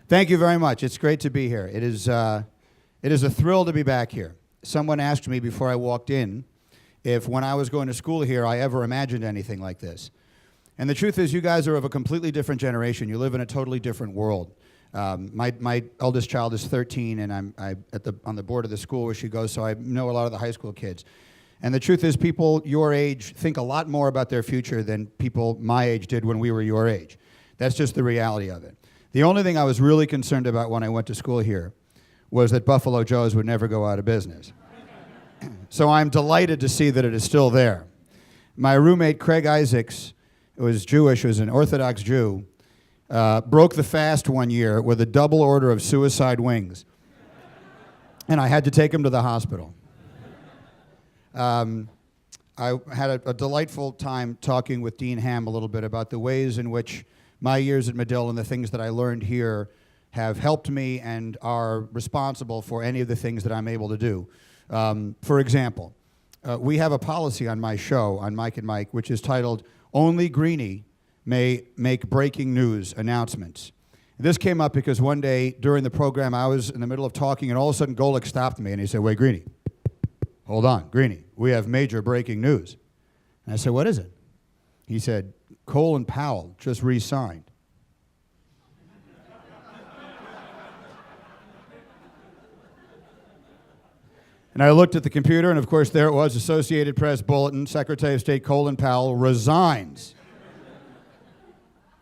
Thank you very much. It's great to be here. It is a thrill to be back here. Someone asked me before I walked in if when I was going to school here I ever imagined anything like this. And the truth is you guys are of a completely different generation. You live in a totally different world. My eldest child is 13, and I'm on the board of the school where she goes, so I know a lot of the high school kids. And the truth is people your age think a lot more about their future than people my age did when we were your age. That's just the reality of it. The only thing I was really concerned about when I went to school here was that Buffalo Joe's would never go out of business. So I'm delighted to see that it is still there. My roommate, Craig Isaacs, who was Jewish, was an Orthodox Jew, broke the fast one year with a double order of suicide wings. And I had to take him to the hospital. I had a delightful time talking with Dean Ham a little bit about the ways in which my years at Medill and the things that I learned here have helped me and are responsible for any of the things that I'm able to do. For example, we have a policy on my show, on Mike and Mike, which is titled, Only Greenie May Make Breaking News Announcements. This came up because one day during the program I was in the middle of talking and all of a sudden Golick stopped me and he said, "Wait, Greenie, hold on, Greenie, we have major breaking news." And I said, "What is it?" He said, "Colin Powell just re-signed." And I looked at the computer, and of course there it was, Associated Press Bulletin, Secretary of State Colin Powell resigns.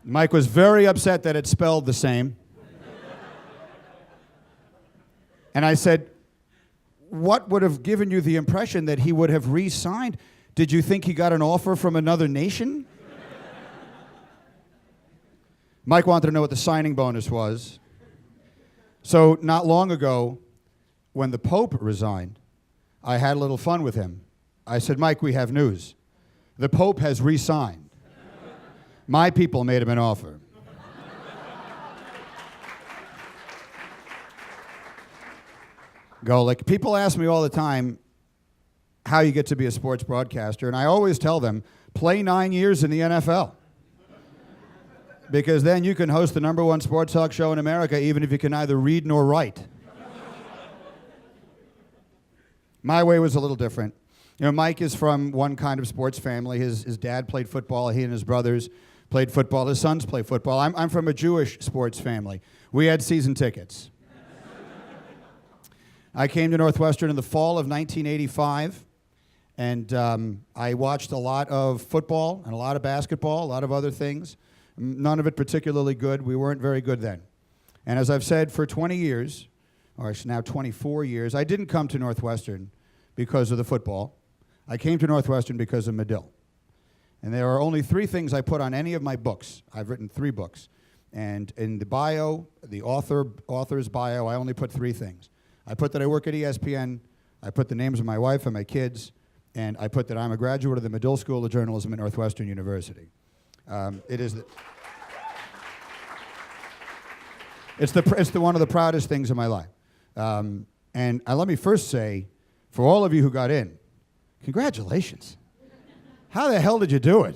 Mike was very upset that it spelled the same. And I said, "What would have given you the impression that he would have re-signed? Did you think he got an offer from another nation?" Mike wanted to know what the signing bonus was. So not long ago, when the Pope resigned, I had a little fun with him. I said, "Mike, we have news. The Pope has re-signed. My people made him an offer." Golick, people ask me all the time how you get to be a sports broadcaster, and I always tell them, play 9 years in the NFL. Because then you can host the #1 sports talk show in America even if you can neither read nor write. My way was a little different. You know, Mike is from one kind of sports family. His dad played football. He and his brothers played football. His sons play football. I'm from a Jewish sports family. We had season tickets. I came to Northwestern in the fall of 1985, and I watched a lot of football and a lot of basketball, a lot of other things. None of it particularly good. We weren't very good then. And as I've said, for 20 years, or now 24 years, I didn't come to Northwestern because of the football. I came to Northwestern because of Medill. And there are only 3 things I put on any of my books. I've written 3 books. And in the bio, the author's bio, I only put 3 things. I put that I work at ESPN, I put the names of my wife and my kids, and I put that I'm a graduate of the Medill School of Journalism at Northwestern University. It's one of the proudest things in my life. And let me first say, for all of you who got in, congratulations. How the hell did you do it?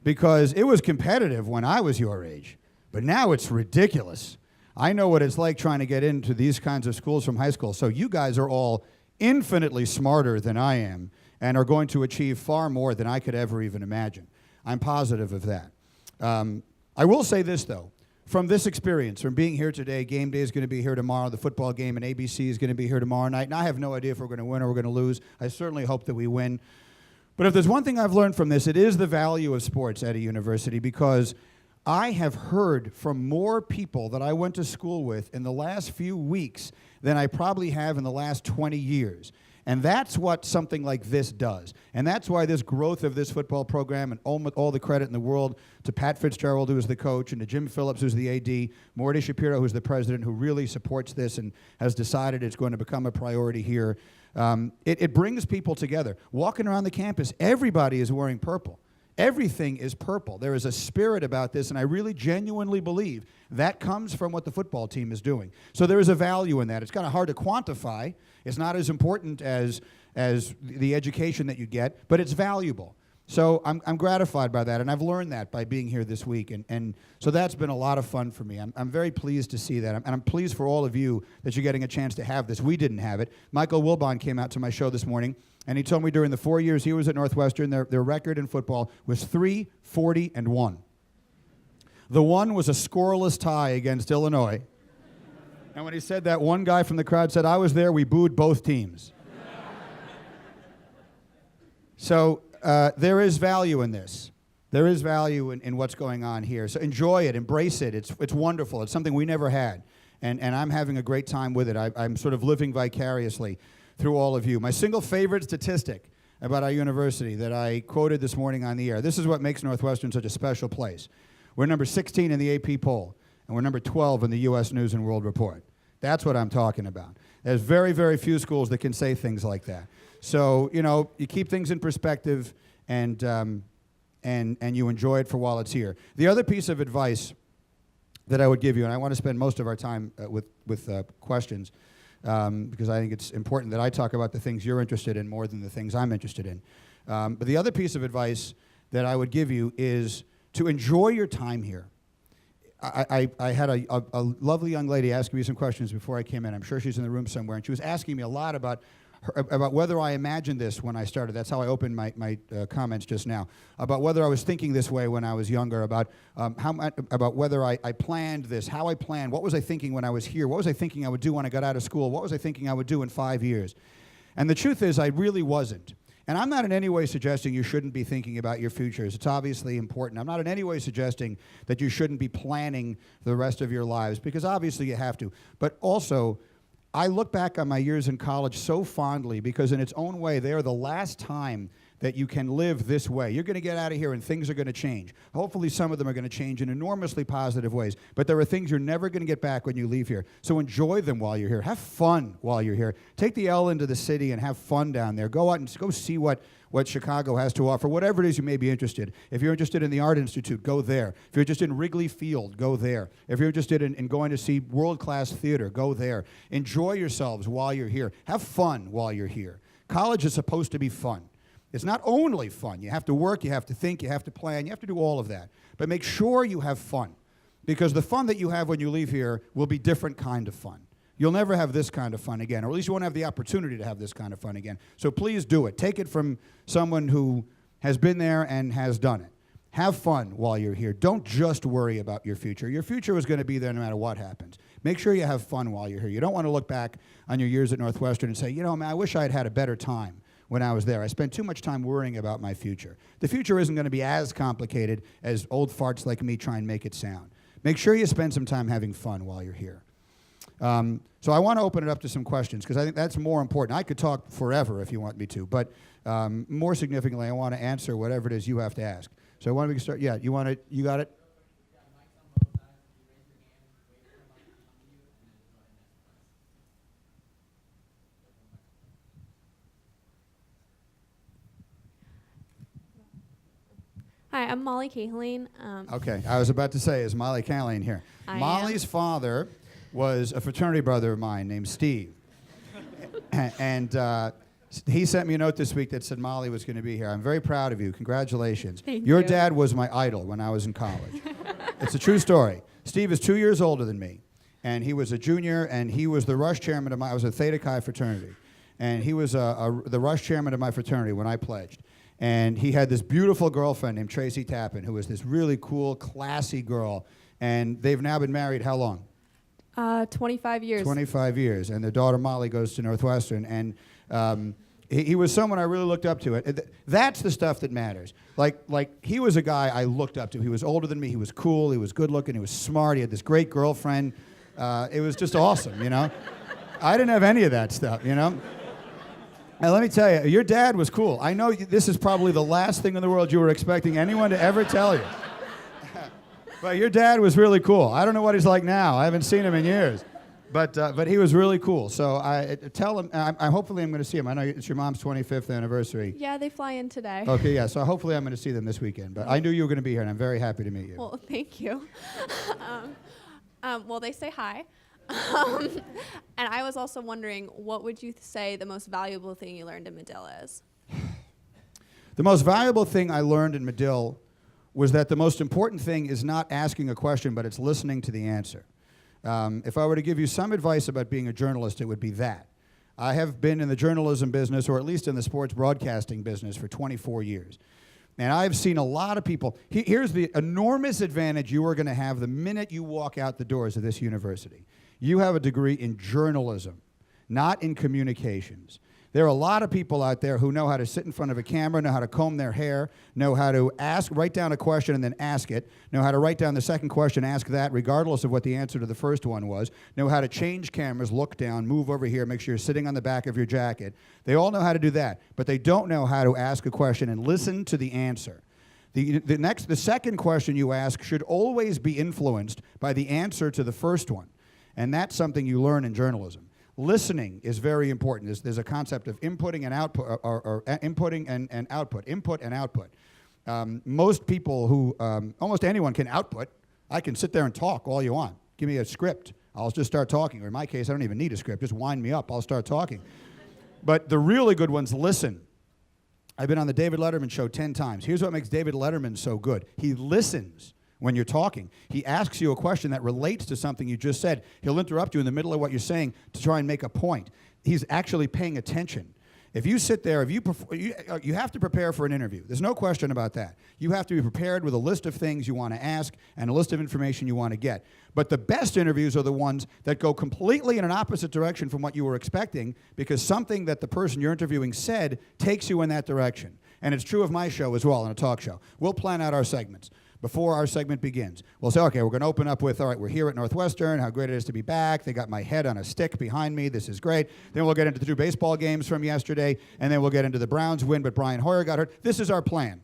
Because it was competitive when I was your age, but now it's ridiculous. I know what it's like trying to get into these kinds of schools from high school. So you guys are all infinitely smarter than I am and are going to achieve far more than I could ever even imagine. I'm positive of that. I will say this, though. From this experience, from being here today, game day is going to be here tomorrow, the football game and ABC is going to be here tomorrow night, and I have no idea if we're going to win or we're going to lose. I certainly hope that we win. But if there's one thing I've learned from this, it is the value of sports at a university, because I have heard from more people that I went to school with in the last few weeks than I probably have in the last 20 years. And that's what something like this does. And that's why this growth of this football program, and all the credit in the world to Pat Fitzgerald, who is the coach, and to Jim Phillips, who's the AD, Morty Shapiro, who's the president, who really supports this and has decided it's going to become a priority here. It brings people together. Walking around the campus, everybody is wearing purple. Everything is purple. There is a spirit about this, and I really genuinely believe that comes from what the football team is doing. So there is a value in that. It's kind of hard to quantify. It's not as important as the education that you get, but it's valuable. So I'm gratified by that, and I've learned that by being here this week, and so that's been a lot of fun for me. I'm very pleased to see that, and I'm pleased for all of you that you're getting a chance to have this. We didn't have it. Michael Wilbon came out to my show this morning, and he told me during the 4 years he was at Northwestern, their record in football was 3-40-1. The one was a scoreless tie against Illinois, and when he said that, one guy from the crowd said, "I was there, we booed both teams." So there is value in this. There is value in what's going on here. So enjoy it, embrace it. It's wonderful. It's something we never had. And I'm having a great time with it. I'm sort of living vicariously through all of you. My single favorite statistic about our university that I quoted this morning on the air. This is what makes Northwestern such a special place. We're number 16 in the AP poll, and we're number 12 in the U.S. News and World Report. That's what I'm talking about. There's very, very few schools that can say things like that. So, you keep things in perspective, and you enjoy it for while it's here. The other piece of advice that I would give you, and I want to spend most of our time with questions, because I think it's important that I talk about the things you're interested in more than the things I'm interested in. But the other piece of advice that I would give you is to enjoy your time here. I had a lovely young lady asking me some questions before I came in. I'm sure she's in the room somewhere, and she was asking me a lot about whether I imagined this when I started. That's how I opened my comments just now. About whether I was thinking this way when I was younger, about whether I planned this, how I planned, what was I thinking when I was here, what was I thinking I would do when I got out of school, what was I thinking I would do in 5 years. And the truth is, I really wasn't. And I'm not in any way suggesting you shouldn't be thinking about your futures. It's obviously important. I'm not in any way suggesting that you shouldn't be planning the rest of your lives, because obviously you have to. But also, I look back on my years in college so fondly, because in its own way, they are the last time that you can live this way. You're going to get out of here and things are going to change. Hopefully some of them are going to change in enormously positive ways, but there are things you're never going to get back when you leave here. So enjoy them while you're here. Have fun while you're here. Take the L into the city and have fun down there. Go out and go see what Chicago has to offer, whatever it is you may be interested. If you're interested in the Art Institute, go there. If you're interested in Wrigley Field, go there. If you're interested in going to see world-class theater, go there. Enjoy yourselves while you're here. Have fun while you're here. College is supposed to be fun. It's not only fun. You have to work, you have to think, you have to plan, you have to do all of that. But make sure you have fun, because the fun that you have when you leave here will be different kind of fun. You'll never have this kind of fun again, or at least you won't have the opportunity to have this kind of fun again. So please do it. Take it from someone who has been there and has done it. Have fun while you're here. Don't just worry about your future. Your future is going to be there no matter what happens. Make sure you have fun while you're here. You don't want to look back on your years at Northwestern and say, man, I wish I had had a better time when I was there. I spent too much time worrying about my future. The future isn't going to be as complicated as old farts like me try and make it sound. Make sure you spend some time having fun while you're here. So I want to open it up to some questions, because I think that's more important. I could talk forever if you want me to, but more significantly, I want to answer whatever it is you have to ask. So why don't we start? Yeah, you got it? Hi, I'm Molly Kathleen. Okay, I was about to say, is Molly Kathleen here? Molly's father was a fraternity brother of mine named Steve. And he sent me a note this week that said Molly was going to be here. I'm very proud of you. Congratulations. Thank Your you. dad was my idol when I was in college. It's a true story. Steve is 2 years older than me, and he was a junior, and he was the rush chairman of I was a Theta Chi fraternity, and he was the rush chairman of my fraternity when I pledged. And he had this beautiful girlfriend named Tracy Tappan, who was this really cool, classy girl. And they've now been married how long? 25 years. 25 years. And their daughter Molly goes to Northwestern. And he was someone I really looked up to. That's the stuff that matters. Like he was a guy I looked up to. He was older than me. He was cool. He was good looking. He was smart. He had this great girlfriend. It was just awesome, I didn't have any of that stuff, And let me tell you, your dad was cool. I know this is probably the last thing in the world you were expecting anyone to ever tell you. But your dad was really cool. I don't know what he's like now. I haven't seen him in years. But he was really cool. So I tell him, hopefully I'm going to see him. I know it's your mom's 25th anniversary. Yeah, they fly in today. Okay, yeah. So hopefully I'm going to see them this weekend. But I knew you were going to be here, and I'm very happy to meet you. Well, thank you. Well, they say hi. And I was also wondering, what would you say the most valuable thing you learned in Medill is? The most valuable thing I learned in Medill was that the most important thing is not asking a question, but it's listening to the answer. If I were to give you some advice about being a journalist, it would be that. I have been in the journalism business, or at least in the sports broadcasting business, for 24 years. And I've seen a lot of people. Here's the enormous advantage you are going to have the minute you walk out the doors of this university. You have a degree in journalism, not in communications. There are a lot of people out there who know how to sit in front of a camera, know how to comb their hair, know how to write down a question and then ask it, know how to write down the second question, ask that, regardless of what the answer to the first one was, know how to change cameras, look down, move over here, make sure you're sitting on the back of your jacket. They all know how to do that, but they don't know how to ask a question and listen to the answer. The second question you ask should always be influenced by the answer to the first one, and that's something you learn in journalism. Listening is very important. There's a concept of inputting and output, or inputting and output, input and output. Most people who, almost anyone can output. I can sit there and talk all you want. Give me a script. I'll just start talking. Or in my case, I don't even need a script. Just wind me up. I'll start talking. But the really good ones listen. I've been on the David Letterman show 10 times. Here's what makes David Letterman so good. He listens when you're talking. He asks you a question that relates to something you just said. He'll interrupt you in the middle of what you're saying to try and make a point. He's actually paying attention. If you sit there, you have to prepare for an interview. There's no question about that. You have to be prepared with a list of things you want to ask and a list of information you want to get. But the best interviews are the ones that go completely in an opposite direction from what you were expecting, because something that the person you're interviewing said takes you in that direction. And it's true of my show as well, in a talk show. We'll plan out our segments. Before our segment begins, we'll say, okay, we're going to open up with, all right, we're here at Northwestern, how great it is to be back. They got my head on a stick behind me. This is great. Then we'll get into the 2 baseball games from yesterday, and then we'll get into the Browns win, but Brian Hoyer got hurt. This is our plan.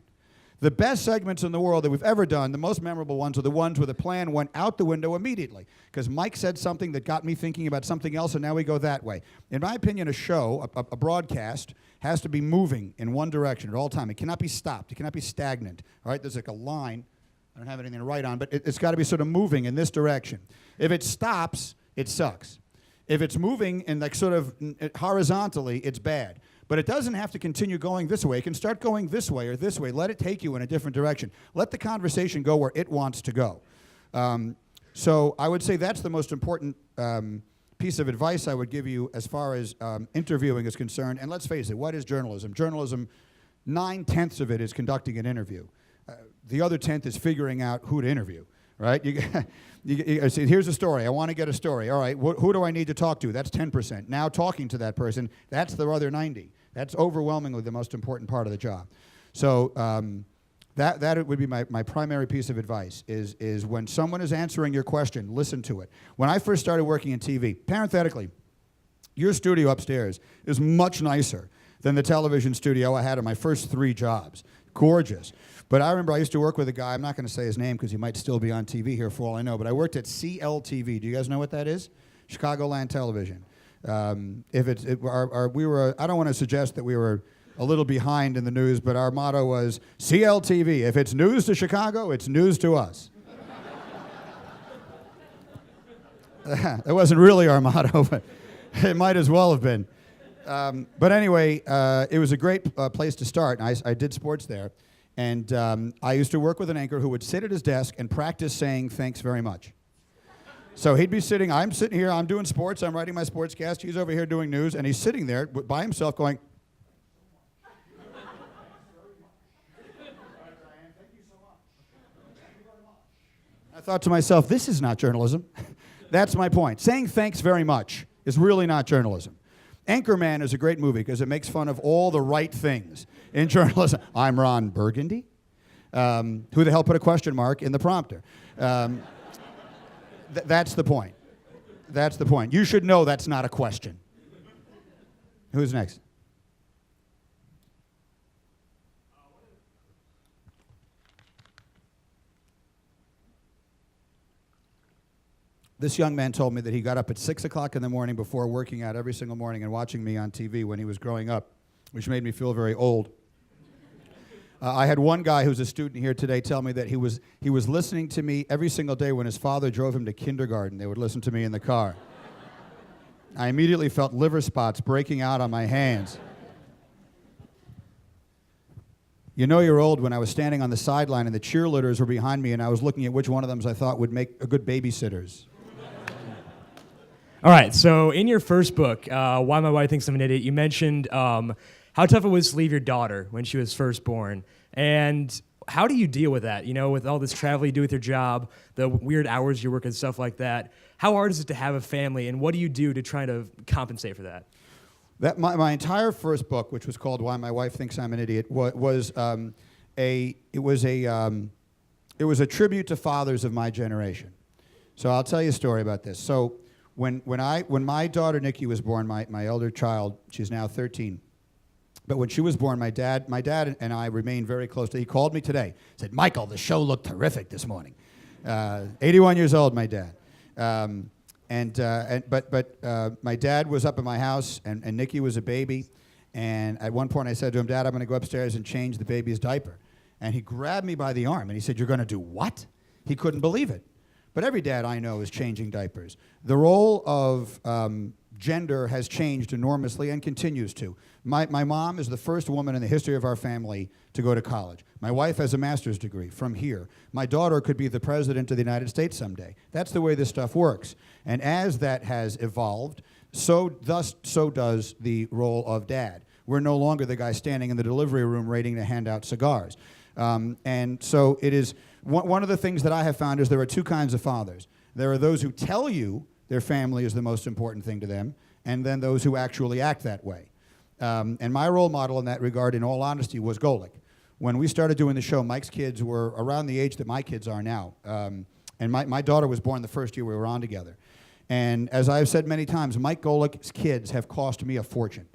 The best segments in the world that we've ever done, the most memorable ones, are the ones where the plan went out the window immediately, because Mike said something that got me thinking about something else, and now we go that way. In my opinion, a show, a broadcast, has to be moving in one direction at all time. It cannot be stopped. It cannot be stagnant. All right, there's like a line. I don't have anything to write on, but it's got to be sort of moving in this direction. If it stops, it sucks. If it's moving in like sort of horizontally, it's bad. But it doesn't have to continue going this way. It can start going this way or this way. Let it take you in a different direction. Let the conversation go where it wants to go. So I would say that's the most important piece of advice I would give you as far as interviewing is concerned. And let's face it, what is journalism? Journalism, 9/10 of it is conducting an interview. The other 10th is figuring out who to interview, right? You say, here's a story. I want to get a story. All right, who do I need to talk to? That's 10%. Now talking to that person, that's the other 90. That's overwhelmingly the most important part of the job. So that would be my primary piece of advice, is when someone is answering your question, listen to it. When I first started working in TV, parenthetically, your studio upstairs is much nicer than the television studio I had in my first 3 jobs. Gorgeous. But I remember I used to work with a guy, I'm not going to say his name because he might still be on TV here for all I know, but I worked at CLTV. Do you guys know what that is? Chicagoland Television. I don't want to suggest that we were a little behind in the news, but our motto was CLTV. If it's news to Chicago, it's news to us. That wasn't really our motto, but it might as well have been. But anyway, it was a great place to start. And I did sports there. And I used to work with an anchor who would sit at his desk and practice saying, thanks very much. So he'd be sitting, I'm sitting here, I'm doing sports, I'm writing my sportscast, he's over here doing news, and he's sitting there by himself going, I thought to myself, this is not journalism. That's my point. Saying thanks very much is really not journalism. Anchorman is a great movie because it makes fun of all the right things in journalism. I'm Ron Burgundy. Who the hell put a question mark in the prompter? That's the point. That's the point. You should know that's not a question. Who's next? This young man told me that he got up at 6 o'clock in the morning before working out every single morning and watching me on TV when he was growing up, which made me feel very old. I had one guy who's a student here today tell me that he was listening to me every single day when his father drove him to kindergarten. They would listen to me in the car. I immediately felt liver spots breaking out on my hands. You know you're old when I was standing on the sideline and the cheerleaders were behind me and I was looking at which one of them I thought would make a good babysitters. All right, so in your first book, Why My Wife Thinks I'm an Idiot, you mentioned how tough it was to leave your daughter when she was first born. And how do you deal with that, with all this travel you do with your job, the weird hours you work and stuff like that? How hard is it to have a family, and what do you do to try to compensate for that? My entire first book, which was called Why My Wife Thinks I'm an Idiot, was a tribute to fathers of my generation. So I'll tell you a story about this. So when my daughter Nikki was born, my elder child, she's now 13. But when she was born, my dad and I remained very close. He called me today, said, "Michael, the show looked terrific this morning." 81 years old, my dad. But my dad was up at my house, and Nikki was a baby. And at one point I said to him, "Dad, I'm going to go upstairs and change the baby's diaper." And he grabbed me by the arm, and he said, "You're going to do what?" He couldn't believe it. But every dad I know is changing diapers. The role of gender has changed enormously and continues to. My mom is the first woman in the history of our family to go to college. My wife has a master's degree from here. My daughter could be the president of the United States someday. That's the way this stuff works. And as that has evolved, so does the role of dad. We're no longer the guy standing in the delivery room waiting to hand out cigars. And so it is, one of the things that I have found is there are two kinds of fathers. There are those who tell you their family is the most important thing to them, and then those who actually act that way. And my role model in that regard, in all honesty, was Golick. When we started doing the show, Mike's kids were around the age that my kids are now. And my daughter was born the first year we were on together. And as I've said many times, Mike Golick's kids have cost me a fortune,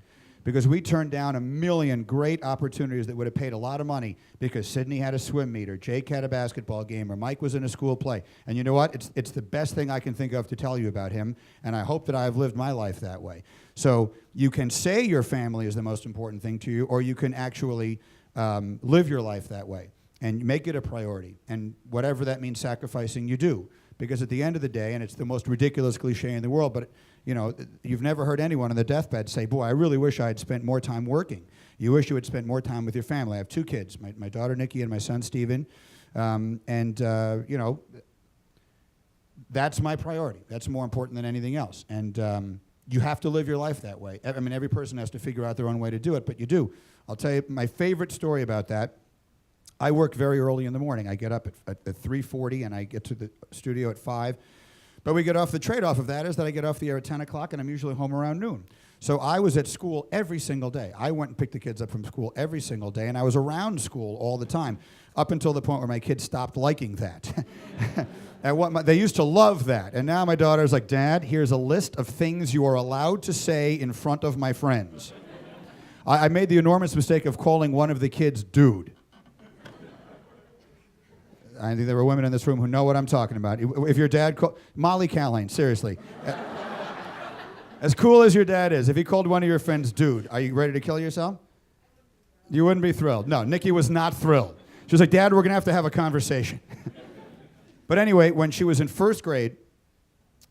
because we turned down a million great opportunities that would have paid a lot of money because Sydney had a swim meet, or Jake had a basketball game, or Mike was in a school play. And you know what? It's the best thing I can think of to tell you about him, and I hope that I've lived my life that way. So you can say your family is the most important thing to you, or you can actually live your life that way and make it a priority. And whatever that means sacrificing, you do. Because at the end of the day, and it's the most ridiculous cliche in the world, but you've never heard anyone on the deathbed say, "Boy, I really wish I had spent more time working." You wish you had spent more time with your family. I have two kids, my daughter Nikki and my son Steven. That's my priority. That's more important than anything else. And you have to live your life that way. I mean, every person has to figure out their own way to do it, but you do. I'll tell you my favorite story about that. I work very early in the morning. I get up at 3:40 and I get to the studio at 5. But the trade-off of that is that I get off the air at 10 o'clock and I'm usually home around noon. So I was at school every single day. I went and picked the kids up from school every single day, and I was around school all the time, up until the point where my kids stopped liking that. They used to love that. And now my daughter's like, "Dad, here's a list of things you are allowed to say in front of my friends." I made the enormous mistake of calling one of the kids dude. I think there were women in this room who know what I'm talking about. If your dad called Molly Callahan, seriously. As cool as your dad is, if he called one of your friends dude, are you ready to kill yourself? You wouldn't be thrilled. No, Nikki was not thrilled. She was like, "Dad, we're going to have a conversation." But anyway, when she was in first grade,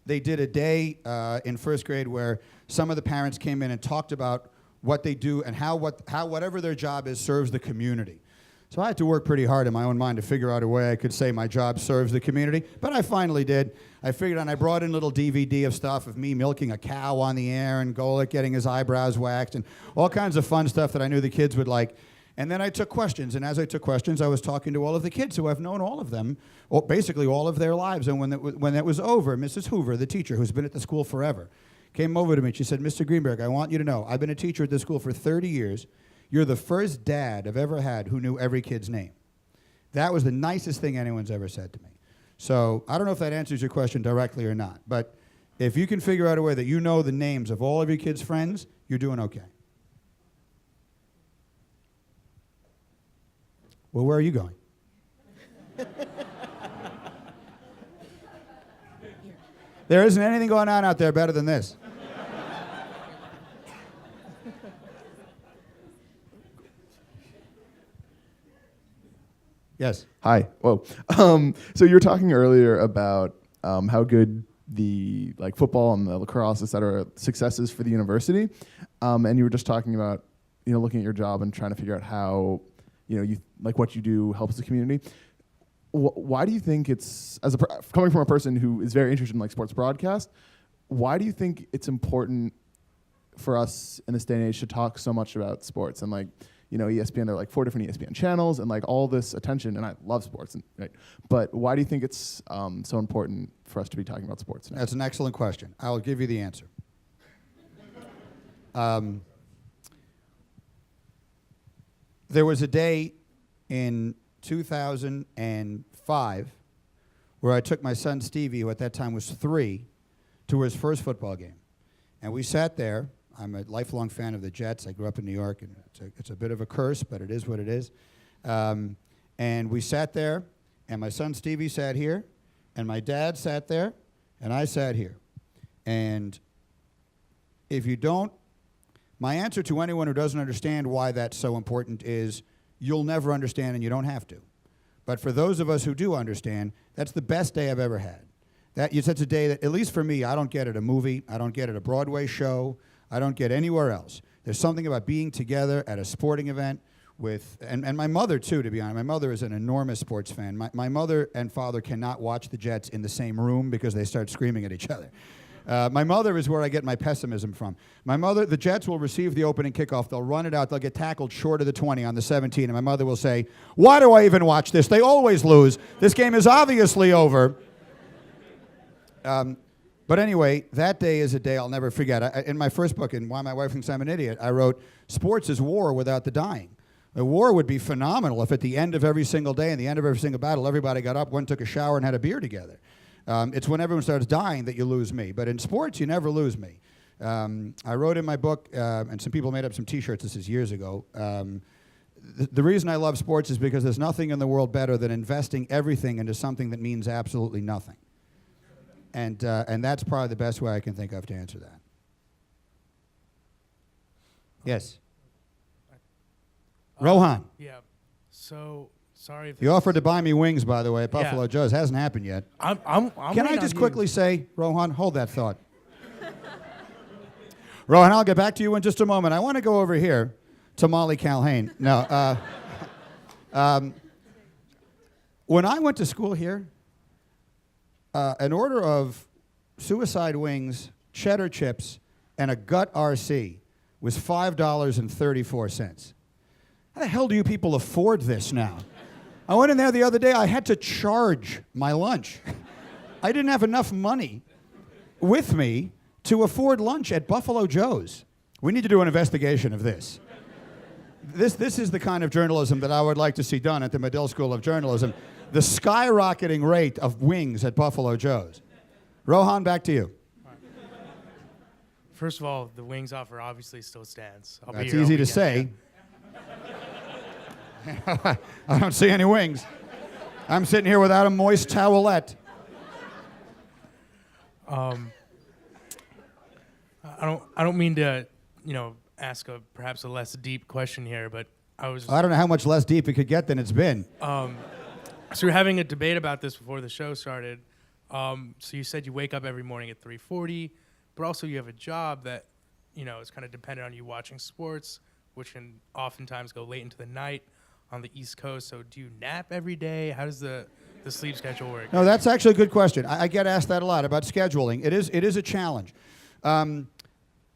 they did a day in first grade where some of the parents came in and talked about what they do and how whatever their job is serves the community. So I had to work pretty hard in my own mind to figure out a way I could say my job serves the community, but I finally did. I figured out, I brought in a little DVD of stuff of me milking a cow on the air and Golick getting his eyebrows waxed and all kinds of fun stuff that I knew the kids would like. And then I took questions, and as I took questions, I was talking to all of the kids who I've known all of them, basically all of their lives. And when that was over, Mrs. Hoover, the teacher who's been at the school forever, came over to me. She said, "Mr. Greenberg, I want you to know, I've been a teacher at this school for 30 years. You're the first dad I've ever had who knew every kid's name." That was the nicest thing anyone's ever said to me. So I don't know if that answers your question directly or not, but if you can figure out a way that you know the names of all of your kids' friends, you're doing okay. Well, where are you going? There isn't anything going on out there better than this. Yes. Hi. Whoa. So you were talking earlier about how good the football and the lacrosse, et cetera, successes for the university, and you were just talking about looking at your job and trying to figure out how you like what you do helps the community. Why do you think it's, coming from a person who is very interested in like sports broadcast, why do you think it's important for us in this day and age to talk so much about sports? And like, ESPN, there are like 4 different ESPN channels and like all this attention, and I love sports, right? But why do you think it's so important for us to be talking about sports now? That's an excellent question. I'll give you the answer. There was a day in 2005 where I took my son Stevie, who at that time was 3, to his first football game. And we sat there. I'm a lifelong fan of the Jets. I grew up in New York, and it's a bit of a curse, but it is what it is. And we sat there, and my son Stevie sat here, and my dad sat there, and I sat here. And if you don't, my answer to anyone who doesn't understand why that's so important is you'll never understand, and you don't have to. But for those of us who do understand, that's the best day I've ever had. It's such a day that, at least for me, I don't get at a movie, I don't get at a Broadway show, I don't get anywhere else. There's something about being together at a sporting event with, and my mother too, to be honest. My mother is an enormous sports fan. My mother and father cannot watch the Jets in the same room because they start screaming at each other. My mother is where I get my pessimism from. My mother, the Jets will receive the opening kickoff. They'll run it out. They'll get tackled short of the 20 on the 17. And my mother will say, "Why do I even watch this? They always lose. This game is obviously over." But anyway, that day is a day I'll never forget. In my first book, in Why My Wife Thinks I'm an Idiot, I wrote, sports is war without the dying. A war would be phenomenal if at the end of every single day and the end of every single battle, everybody got up, went, took a shower, and had a beer together. It's when everyone starts dying that you lose me. But in sports, you never lose me. I wrote in my book, and some people made up some T-shirts, this is years ago, the reason I love sports is because there's nothing in the world better than investing everything into something that means absolutely nothing. And that's probably the best way I can think of to answer that. Yes. Rohan. Yeah. So sorry if You offered to buy me wings, by the way, at Buffalo Yeah. Joe's. Hasn't happened yet. I'm Can I waiting just on quickly say, Rohan, hold that thought. Rohan, I'll get back to you in just a moment. I want to go over here to Molly Calhane. No. When I went to school here, an order of suicide wings, cheddar chips, and a gut RC was $5.34. How the hell do you people afford this now? I went in there the other day. I had to charge my lunch. I didn't have enough money with me to afford lunch at Buffalo Joe's. We need to do an investigation of this. This is the kind of journalism that I would like to see done at the Medill School of Journalism. The skyrocketing rate of wings at Buffalo Joe's. Rohan, back to you. First of all, the wings offer obviously still stands. I'll be That's here all easy to weekend. say. I don't see any wings. I'm sitting here without a moist towelette. I don't mean to, ask perhaps a less deep question here, but I don't know how much less deep it could get than it's been. So we're having a debate about this before the show started. So you said you wake up every morning at 3:40, but also you have a job that, is kind of dependent on you watching sports, which can oftentimes go late into the night on the East Coast. So do you nap every day? How does the sleep schedule work? No, that's actually a good question. I get asked that a lot about scheduling. It is a challenge.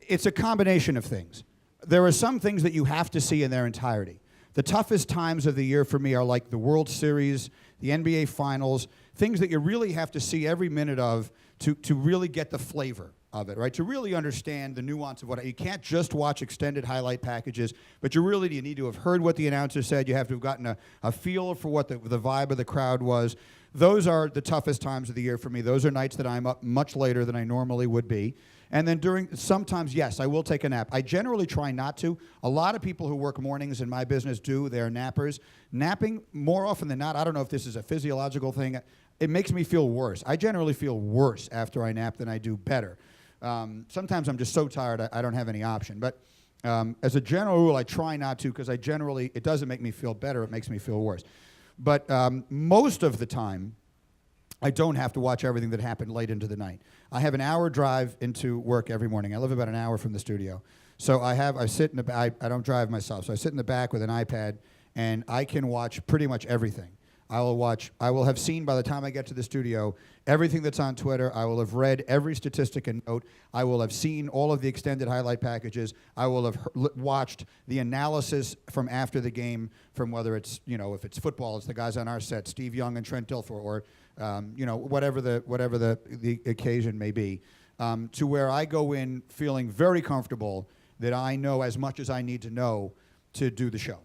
It's a combination of things. There are some things that you have to see in their entirety. The toughest times of the year for me are like the World Series, the NBA Finals, things that you really have to see every minute of to really get the flavor of it, right? To really understand the nuance of you can't just watch extended highlight packages, but you need to have heard what the announcer said. You have to have gotten a feel for what the vibe of the crowd was. Those are the toughest times of the year for me. Those are nights that I'm up much later than I normally would be. And then sometimes, yes, I will take a nap. I generally try not to. A lot of people who work mornings in my business do. They're nappers. Napping, more often than not, I don't know if this is a physiological thing, it makes me feel worse. I generally feel worse after I nap than I do better. Sometimes I'm just so tired I don't have any option. But as a general rule, I try not to because it doesn't make me feel better, it makes me feel worse. But most of the time, I don't have to watch everything that happened late into the night. I have an hour drive into work every morning. I live about an hour from the studio. So I sit in the back. I don't drive myself, so I sit in the back with an iPad, and I can watch pretty much everything. I will have seen by the time I get to the studio everything that's on Twitter. I will have read every statistic and note. I will have seen all of the extended highlight packages. I will have watched the analysis from after the game, from whether it's, if it's football, it's the guys on our set, Steve Young and Trent Dilfer, or, whatever the occasion may be, to where I go in feeling very comfortable that I know as much as I need to know to do the show.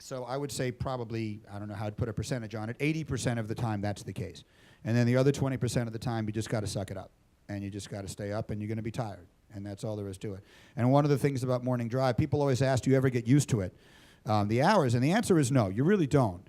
So I would say probably, I don't know how to put a percentage on it, 80% of the time that's the case. And then the other 20% of the time, you just got to suck it up. And you just got to stay up, and you're going to be tired. And that's all there is to it. And one of the things about morning drive, people always ask, do you ever get used to it? The hours, and the answer is no, you really don't.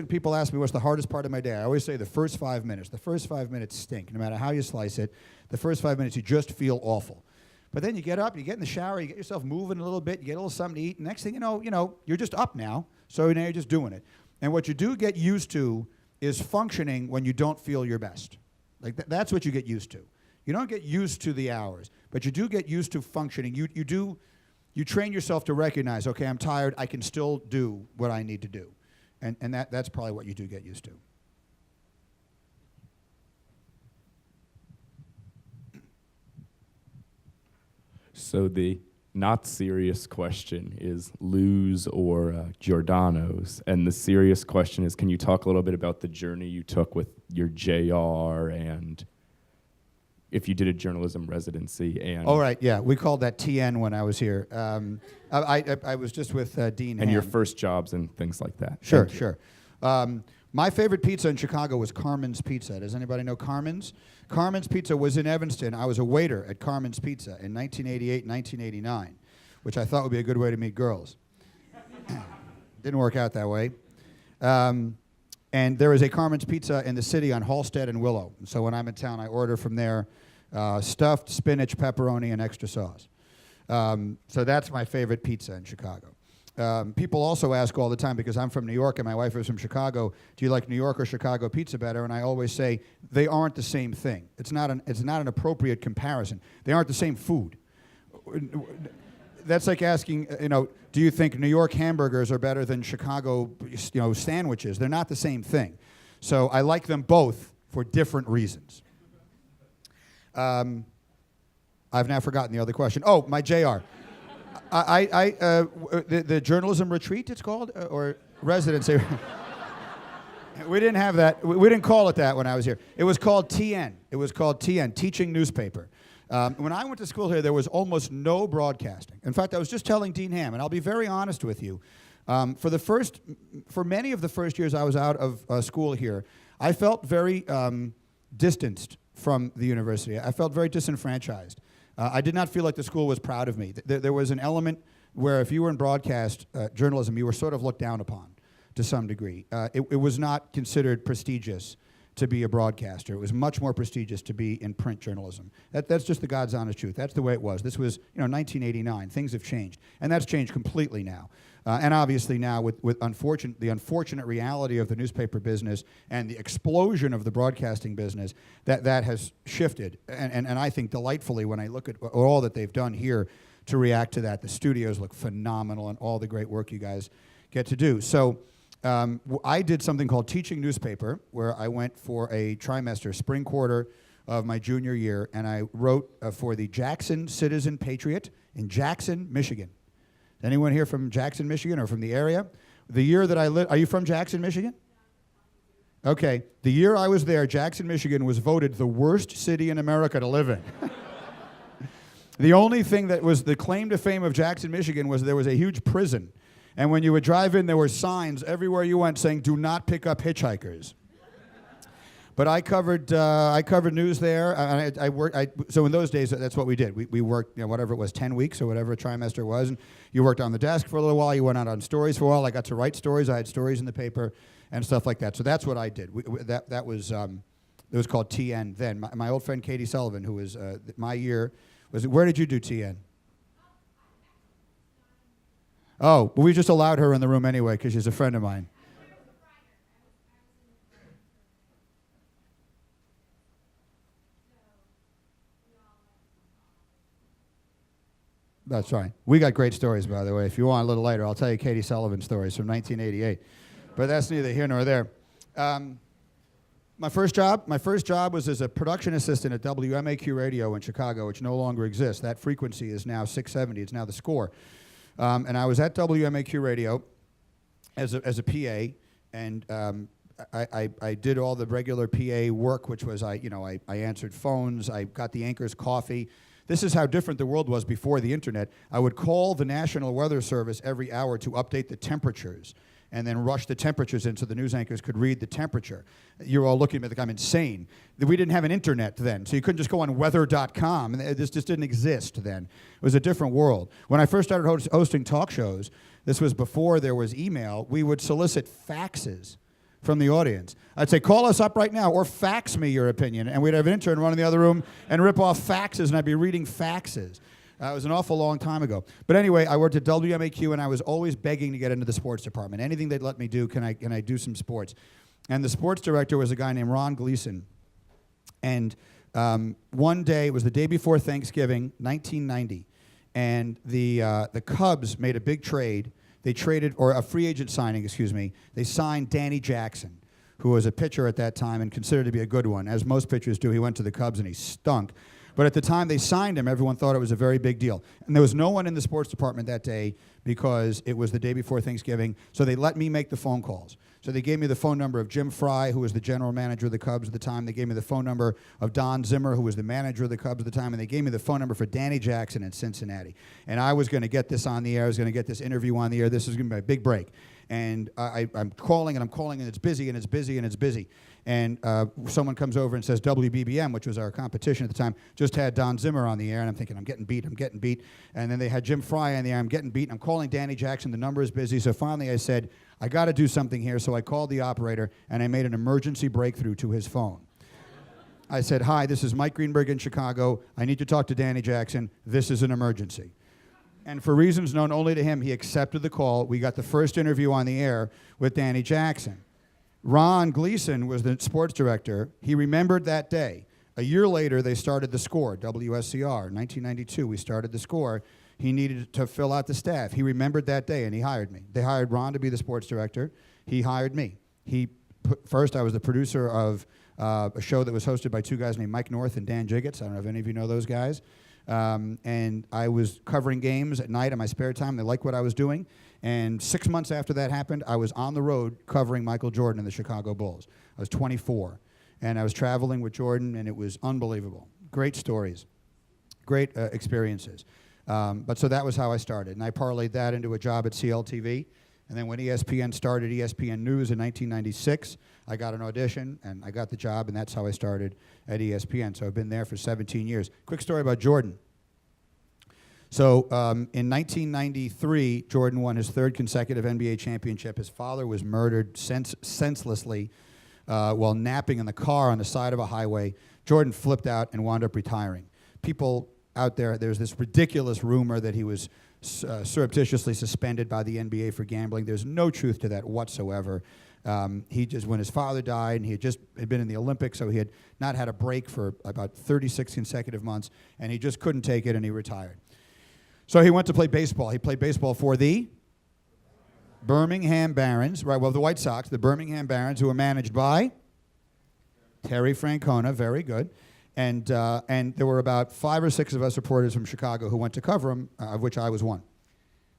People ask me what's the hardest part of my day. I always say the first 5 minutes. The first 5 minutes stink. No matter how you slice it, the first 5 minutes you just feel awful. But then you get up, you get in the shower, you get yourself moving a little bit, you get a little something to eat, and next thing you know, you're just up now, so now you're just doing it. And what you do get used to is functioning when you don't feel your best. Like that's what you get used to. You don't get used to the hours, but you do get used to functioning. You train yourself to recognize, okay, I'm tired, I can still do what I need to do. And that's probably what you do get used to. So the not serious question is Lou's or Giordano's, and the serious question is, can you talk a little bit about the journey you took with your JR, and if you did a journalism residency? And oh, right, yeah, we called that TN when I was here. I was just with Dean and Ham. your first jobs and things like that. Sure. My favorite pizza in Chicago was Carmen's Pizza. Does anybody know Carmen's? Carmen's Pizza was in Evanston. I was a waiter at Carmen's Pizza in 1988, 1989, which I thought would be a good way to meet girls. Didn't work out that way. And there is a Carmen's Pizza in the city on Halstead and Willow. So when I'm in town, I order from there stuffed spinach, pepperoni, and extra sauce. So that's my favorite pizza in Chicago. People also ask all the time, because I'm from New York and my wife is from Chicago, do you like New York or Chicago pizza better? And I always say they aren't the same thing. It's not an appropriate comparison. They aren't the same food. That's like asking, do you think New York hamburgers are better than Chicago, sandwiches? They're not the same thing. So I like them both for different reasons. I've now forgotten the other question. Oh, my JR. The journalism retreat, it's called, or residency. We didn't have that. We didn't call it that when I was here. It was called TN. It was called TN, Teaching Newspaper. When I went to school here, there was almost no broadcasting. In fact, I was just telling Dean Ham, and I'll be very honest with you. For many of the first years I was out of school here, I felt very distanced from the university. I felt very disenfranchised. I did not feel like the school was proud of me. There was an element where if you were in broadcast journalism, you were sort of looked down upon to some degree. It was not considered prestigious to be a broadcaster. It was much more prestigious to be in print journalism. That's just the God's honest truth. That's the way it was. This was 1989. Things have changed. And that's changed completely now. And obviously now with the unfortunate reality of the newspaper business and the explosion of the broadcasting business, that has shifted. And I think delightfully when I look at all that they've done here to react to that. The studios look phenomenal and all the great work you guys get to do. So I did something called Teaching Newspaper, where I went for a trimester, spring quarter of my junior year, and I wrote for the Jackson Citizen Patriot in Jackson, Michigan. Anyone here from Jackson, Michigan, or from the area? The year that I lived, are you from Jackson, Michigan? Okay, the year I was there, Jackson, Michigan was voted the worst city in America to live in. The only thing that was the claim to fame of Jackson, Michigan was there was a huge prison. And when you would drive in, there were signs everywhere you went saying, "Do not pick up hitchhikers." But I covered news there. So in those days, that's what we did. We worked, whatever it was, 10 weeks or whatever a trimester was. And you worked on the desk for a little while. You went out on stories for a while. I got to write stories. I had stories in the paper and stuff like that. So that's what I did. That was it was called TN then. My old friend Katie Sullivan, who was my year, where did you do TN? Oh, well, we just allowed her in the room anyway because she's a friend of mine. That's right. We got great stories, by the way. If you want a little later, I'll tell you Katie Sullivan stories from 1988. But that's neither here nor there. My first job was as a production assistant at WMAQ Radio in Chicago, which no longer exists. That frequency is now 670. It's now the Score. And I was at WMAQ Radio as a PA, and I did all the regular PA work, which was I answered phones, I got the anchors coffee. This is how different the world was before the internet. I would call the National Weather Service every hour to update the temperatures, and then rush the temperatures in so the news anchors could read the temperature. You're all looking at me like I'm insane. We didn't have an internet then, so you couldn't just go on weather.com. And this just didn't exist then. It was a different world. When I first started hosting talk shows, this was before there was email, we would solicit faxes from the audience. I'd say, call us up right now, or fax me your opinion. And we'd have an intern run in the other room and rip off faxes, and I'd be reading faxes. It was an awful long time ago. But anyway, I worked at WMAQ, and I was always begging to get into the sports department. Anything they'd let me do, can I do some sports? And the sports director was a guy named Ron Gleason. And one day, it was the day before Thanksgiving, 1990, and the Cubs made a big trade. They traded, or a free agent signing, excuse me. They signed Danny Jackson, who was a pitcher at that time and considered to be a good one. As most pitchers do, he went to the Cubs and he stunk. But at the time they signed him, everyone thought it was a very big deal. And there was no one in the sports department that day because it was the day before Thanksgiving, so they let me make the phone calls. So they gave me the phone number of Jim Fry, who was the general manager of the Cubs at the time. They gave me the phone number of Don Zimmer, who was the manager of the Cubs at the time. And they gave me the phone number for Danny Jackson in Cincinnati. And I was going to get this on the air. I was going to get this interview on the air. This was going to be my big break. And I'm calling, and it's busy, and it's busy, and it's busy. And someone comes over and says, WBBM, which was our competition at the time, just had Don Zimmer on the air. And I'm thinking, I'm getting beat. And then they had Jim Fry on the air. I'm getting beat. I'm calling Danny Jackson. The number is busy. So finally I said, I got to do something here. So I called the operator, and I made an emergency breakthrough to his phone. I said, hi, this is Mike Greenberg in Chicago. I need to talk to Danny Jackson. This is an emergency. And for reasons known only to him, he accepted the call. We got the first interview on the air with Danny Jackson. Ron Gleason was the sports director. He remembered that day. A year later, they started the Score, WSCR. In 1992, we started the Score. He needed to fill out the staff. He remembered that day, and he hired me. They hired Ron to be the sports director. He hired me. First, I was the producer of a show that was hosted by two guys named Mike North and Dan Jiggets. I don't know if any of you know those guys. And I was covering games at night in my spare time. They liked what I was doing. And 6 months after that happened, I was on the road covering Michael Jordan and the Chicago Bulls. I was 24. And I was traveling with Jordan, and it was unbelievable. Great stories. Great experiences. But so that was how I started. And I parlayed that into a job at CLTV. And then when ESPN started ESPN News in 1996, I got an audition, and I got the job, and that's how I started at ESPN. So I've been there for 17 years. Quick story about Jordan. So in 1993, Jordan won his third consecutive NBA championship. His father was murdered senselessly while napping in the car on the side of a highway. Jordan flipped out and wound up retiring. People out there's this ridiculous rumor that he was surreptitiously suspended by the NBA for gambling. There's no truth to that whatsoever. When his father died, and he had been in the Olympics, so he had not had a break for about 36 consecutive months, and he just couldn't take it, and he retired. So he went to play baseball. He played baseball for the Birmingham Barons, right? Well, the White Sox, the Birmingham Barons, who were managed by Terry Francona, very good. And there were about 5 or 6 of us reporters from Chicago who went to cover him, of which I was one.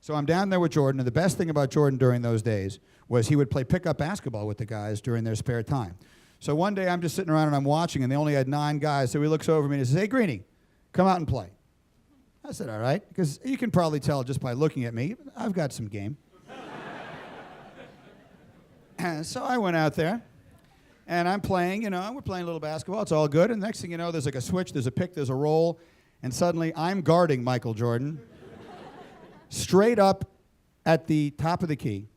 So I'm down there with Jordan, and the best thing about Jordan during those days was he would play pickup basketball with the guys during their spare time. So one day I'm just sitting around and I'm watching, and they only had 9 guys. So he looks over at me and he says, hey, Greenie, come out and play. I said, all right, because you can probably tell just by looking at me, I've got some game. So I went out there, and I'm playing, we're playing a little basketball. It's all good. And next thing you know, there's like a switch, there's a pick, there's a roll, and suddenly I'm guarding Michael Jordan straight up at the top of the key,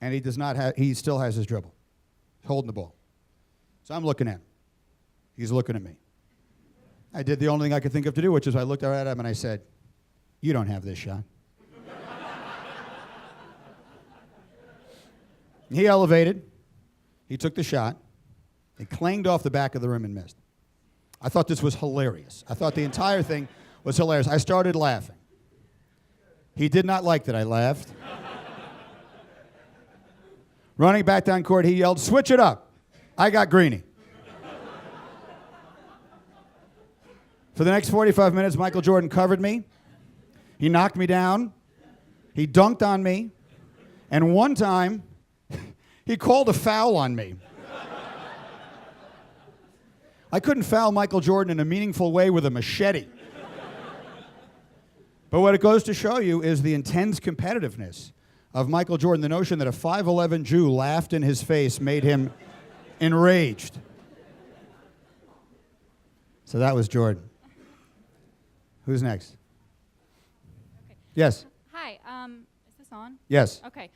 and he still has his dribble. He's holding the ball. So I'm looking at him. He's looking at me. I did the only thing I could think of to do, which is I looked at him and I said, you don't have this shot. He elevated. He took the shot. It clanged off the back of the rim and missed. I thought this was hilarious. I thought the entire thing was hilarious. I started laughing. He did not like that I laughed. Running back down court, he yelled, "Switch it up. I got Greeny." For the next 45 minutes, Michael Jordan covered me. He knocked me down. He dunked on me. And one time, he called a foul on me. I couldn't foul Michael Jordan in a meaningful way with a machete. But what it goes to show you is the intense competitiveness of Michael Jordan. The notion that a 5'11" Jew laughed in his face made him enraged. So that was Jordan. Who's next? Okay. Yes. Hi. Is this on? Yes. Okay.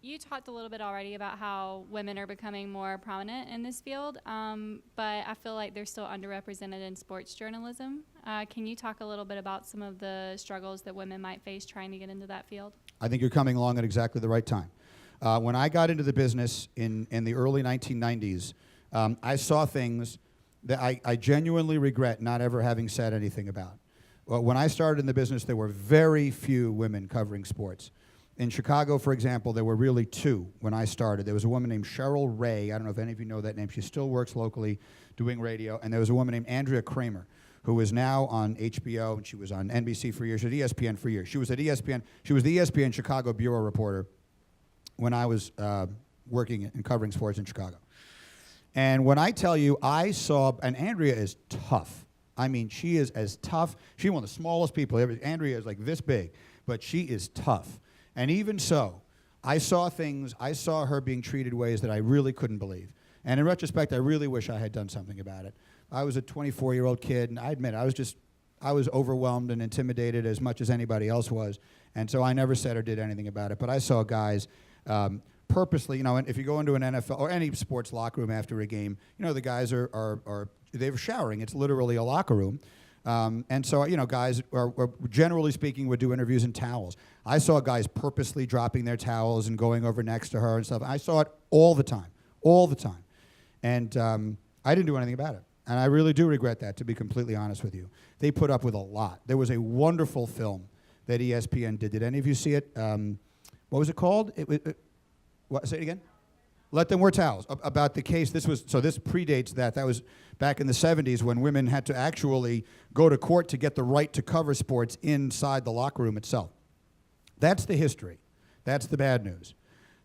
You talked a little bit already about how women are becoming more prominent in this field, but I feel like they're still underrepresented in sports journalism. Can you talk a little bit about some of the struggles that women might face trying to get into that field? I think you're coming along at exactly the right time. When I got into the business in the early 1990s, I saw things that I genuinely regret not ever having said anything about. Well, when I started in the business, there were very few women covering sports. In Chicago, for example, there were really two when I started. There was a woman named Cheryl Ray. I don't know if any of you know that name. She still works locally doing radio. And there was a woman named Andrea Kramer, who is now on HBO, and she was on NBC for years, at ESPN for years. She was at ESPN. She was the ESPN Chicago bureau reporter when I was working and covering sports in Chicago. And when I tell you, I saw, and Andrea is tough. I mean, she is as tough. She's one of the smallest people ever. Andrea is like this big, but she is tough. And even so, I saw her being treated ways that I really couldn't believe. And in retrospect, I really wish I had done something about it. I was a 24-year-old kid, and I admit, I was overwhelmed and intimidated as much as anybody else was. And so I never said or did anything about it. But I saw guys purposely, and if you go into an NFL or any sports locker room after a game, the guys they're showering. It's literally a locker room. And so, guys are generally speaking would do interviews in towels. I saw guys purposely dropping their towels and going over next to her and stuff. I saw it all the time. And I didn't do anything about it. And I really do regret that, to be completely honest with you. They put up with a lot. There was a wonderful film that ESPN did. Did any of you see it? What was it called? What? Say it again? Let Them Wear Towels. About the case, this predates that. That was back in the 70s when women had to actually go to court to get the right to cover sports inside the locker room itself. That's the history. That's the bad news.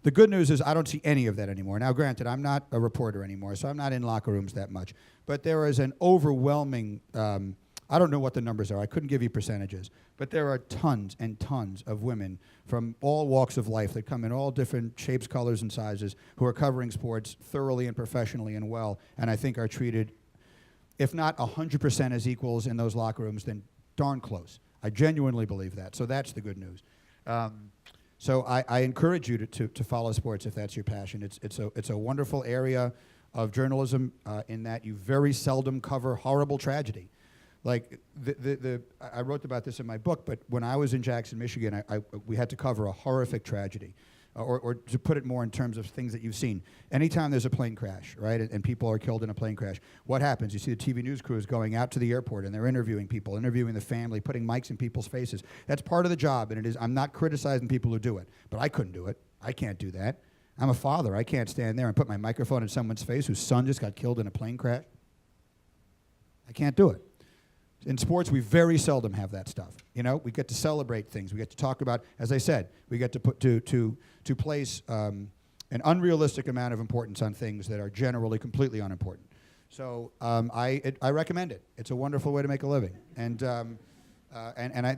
The good news is I don't see any of that anymore. Now, granted, I'm not a reporter anymore, so I'm not in locker rooms that much. But there is an overwhelming, I don't know what the numbers are. I couldn't give you percentages. But there are tons and tons of women from all walks of life that come in all different shapes, colors, and sizes who are covering sports thoroughly and professionally and well, and I think are treated, if not 100% as equals in those locker rooms, then darn close. I genuinely believe that. So that's the good news. So I encourage you to follow sports if that's your passion. It's a wonderful area of journalism in that you very seldom cover horrible tragedy. Like I wrote about this in my book, but when I was in Jackson, Michigan, we had to cover a horrific tragedy, or to put it more in terms of things that you've seen. Anytime there's a plane crash, right, and people are killed in a plane crash, what happens? You see the TV news crews going out to the airport, and they're interviewing people, interviewing the family, putting mics in people's faces. That's part of the job, and it is. I'm not criticizing people who do it, but I couldn't do it. I can't do that. I'm a father. I can't stand there and put my microphone in someone's face whose son just got killed in a plane crash. I can't do it. In sports, we very seldom have that stuff. We get to celebrate things. We get to talk about, as I said, we get to put to place an unrealistic amount of importance on things that are generally completely unimportant. So I recommend it. It's a wonderful way to make a living, and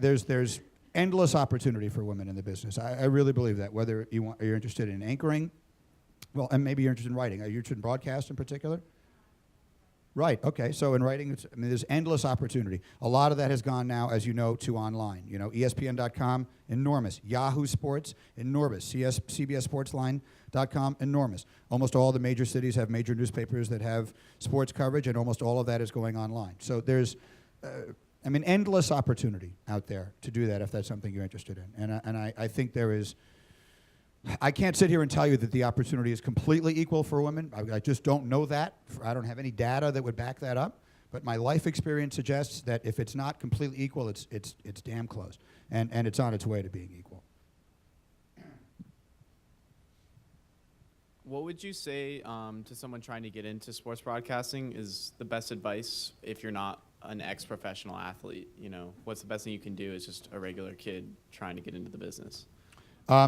there's endless opportunity for women in the business. I really believe that. Whether you're interested in anchoring, well, and maybe you're interested in writing. Are you interested in broadcast in particular? Right, okay, so in writing, there's endless opportunity. A lot of that has gone now, as you know, to online. ESPN.com, enormous. Yahoo Sports, enormous. CBSSportsline.com, enormous. Almost all the major cities have major newspapers that have sports coverage, and almost all of that is going online. So there's, endless opportunity out there to do that if that's something you're interested in. And I think there is. I can't sit here and tell you that the opportunity is completely equal for women. I just don't know that. I don't have any data that would back that up. But my life experience suggests that if it's not completely equal, it's damn close, and it's on its way to being equal. What would you say to someone trying to get into sports broadcasting is the best advice if you're not an ex-professional athlete? You know, what's the best thing you can do as just a regular kid trying to get into the business?